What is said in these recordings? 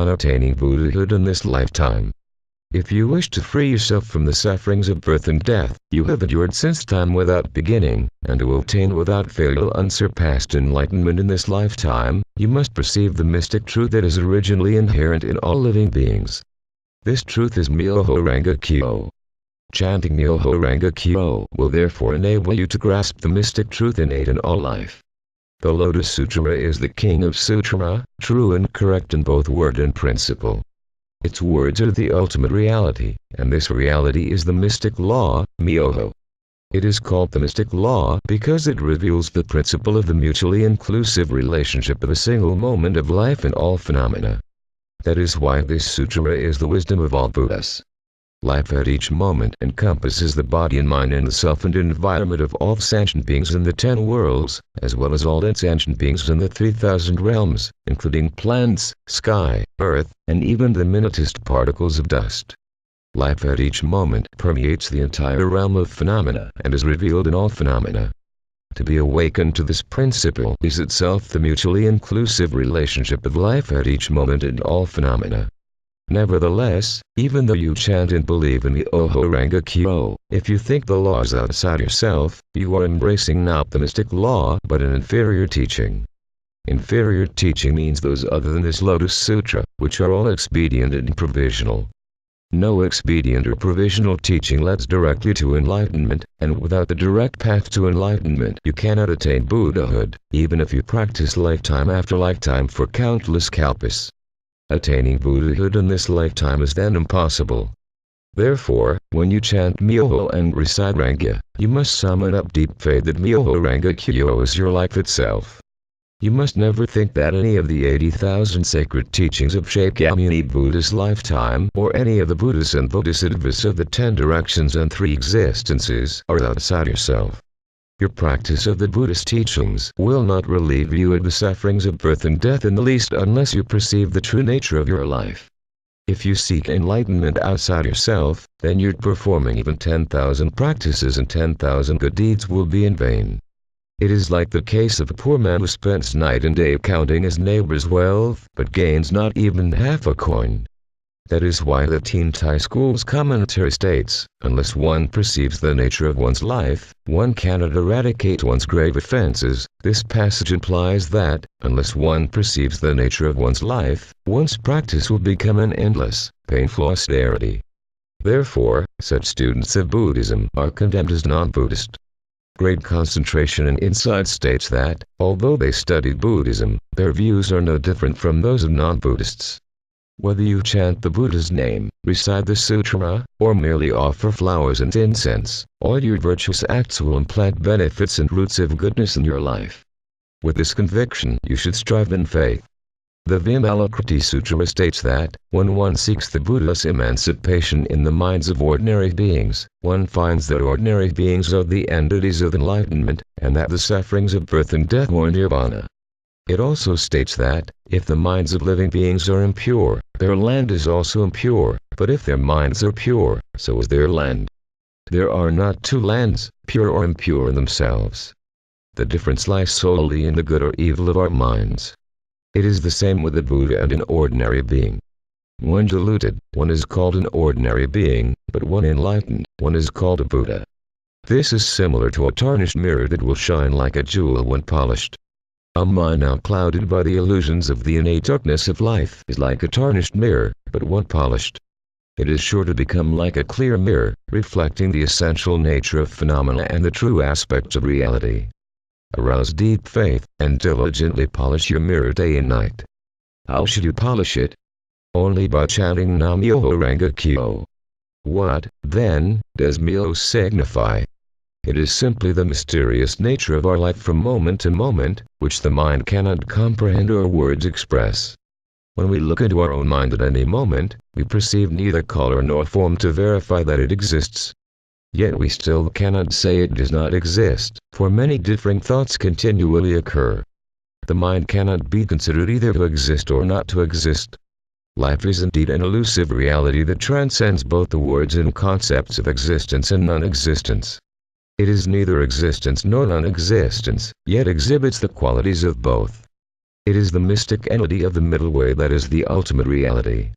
on attaining Buddhahood in this lifetime. If you wish to free yourself from the sufferings of birth and death, you have endured since time without beginning, and to obtain without fail unsurpassed enlightenment in this lifetime, you must perceive the mystic truth that is originally inherent in all living beings. This truth is Myoho Ranga Kyo. Chanting Myoho Ranga Kyo will therefore enable you to grasp the mystic truth innate in all life. The Lotus Sutra is the king of sutra, true and correct in both word and principle. Its words are the ultimate reality, and this reality is the mystic law, Myoho. It is called the mystic law because it reveals the principle of the mutually inclusive relationship of a single moment of life in all phenomena. That is why this sutra is the wisdom of all Buddhas. Life at each moment encompasses the body and mind and the self and environment of all sentient beings in the 10 worlds, as well as all insentient beings in the 3,000 realms, including plants, sky, earth, and even the minutest particles of dust. Life at each moment permeates the entire realm of phenomena and is revealed in all phenomena. To be awakened to this principle is itself the mutually inclusive relationship of life at each moment in all phenomena. Nevertheless, even though you chant and believe in the Myoho Ranga Kyo, if you think the law is outside yourself, you are embracing not the mystic law but an inferior teaching. Inferior teaching means those other than this Lotus Sutra, which are all expedient and provisional. No expedient or provisional teaching leads directly to enlightenment, and without the direct path to enlightenment you cannot attain Buddhahood, even if you practice lifetime after lifetime for countless kalpas. Attaining Buddhahood in this lifetime is then impossible. Therefore, when you chant Myoho and recite Ranga, you must summon up deep faith that Myoho Ranga Kyo is your life itself. You must never think that any of the 80,000 sacred teachings of Shakyamuni Buddha's lifetime or any of the Buddhas and Bodhisattvas of the 10 directions and 3 existences are outside yourself. Your practice of the Buddhist teachings will not relieve you of the sufferings of birth and death in the least unless you perceive the true nature of your life. If you seek enlightenment outside yourself, then your performing even 10,000 practices and 10,000 good deeds will be in vain. It is like the case of a poor man who spends night and day counting his neighbor's wealth, but gains not even half a coin. That is why the Teen Thai School's commentary states, unless one perceives the nature of one's life, one cannot eradicate one's grave offenses. This passage implies that, unless one perceives the nature of one's life, one's practice will become an endless, painful austerity. Therefore, such students of Buddhism are condemned as non-Buddhist. Great Concentration and Insight states that, although they studied Buddhism, their views are no different from those of non-Buddhists. Whether you chant the Buddha's name, recite the sutra, or merely offer flowers and incense, all your virtuous acts will implant benefits and roots of goodness in your life. With this conviction, you should strive in faith. The Vimalakirti Sutra states that, when one seeks the Buddha's emancipation in the minds of ordinary beings, one finds that ordinary beings are the entities of enlightenment, and that the sufferings of birth and death are nirvana. It also states that, if the minds of living beings are impure, their land is also impure, but if their minds are pure, so is their land. There are not 2 lands, pure or impure in themselves. The difference lies solely in the good or evil of our minds. It is the same with a Buddha and an ordinary being. One deluded, one is called an ordinary being, but one enlightened, one is called a Buddha. This is similar to a tarnished mirror that will shine like a jewel when polished. A mind now clouded by the illusions of the innate darkness of life is like a tarnished mirror, but when polished, it is sure to become like a clear mirror, reflecting the essential nature of phenomena and the true aspects of reality. Arouse deep faith, and diligently polish your mirror day and night. How should you polish it? Only by chanting Myoho Ranga Kyo. What, then, does Myoho signify? It is simply the mysterious nature of our life from moment to moment, which the mind cannot comprehend or words express. When we look into our own mind at any moment, we perceive neither color nor form to verify that it exists. Yet we still cannot say it does not exist, for many differing thoughts continually occur. The mind cannot be considered either to exist or not to exist. Life is indeed an elusive reality that transcends both the words and concepts of existence and non-existence. It is neither existence nor non-existence, yet exhibits the qualities of both. It is the mystic entity of the middle way that is the ultimate reality.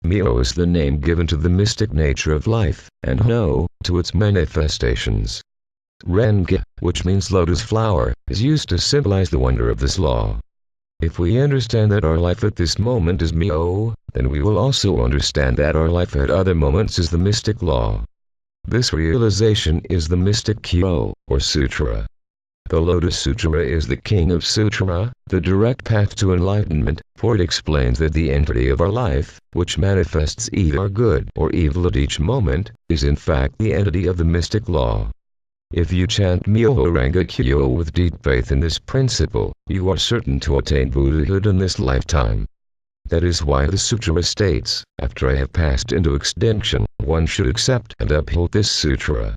Myo is the name given to the mystic nature of life, and Ho, to its manifestations. Renge, which means lotus flower, is used to symbolize the wonder of this law. If we understand that our life at this moment is Myo, then we will also understand that our life at other moments is the mystic law. This realization is the mystic Kyo, or Sutra. The Lotus Sutra is the king of sutra, the direct path to enlightenment, for it explains that the entity of our life, which manifests either good or evil at each moment, is in fact the entity of the mystic law. If you chant Myoho Renge Kyo with deep faith in this principle, you are certain to attain Buddhahood in this lifetime. That is why the sutra states, after I have passed into extinction, one should accept and uphold this sutra.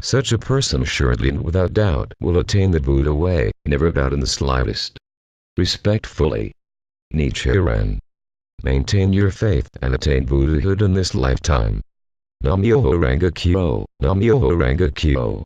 Such a person assuredly and without doubt will attain the Buddha way, never doubt in the slightest. Respectfully, Nichiren. Maintain your faith and attain Buddhahood in this lifetime. Nam-myoho Renge Kyo, Nam-myoho Renge Kyo.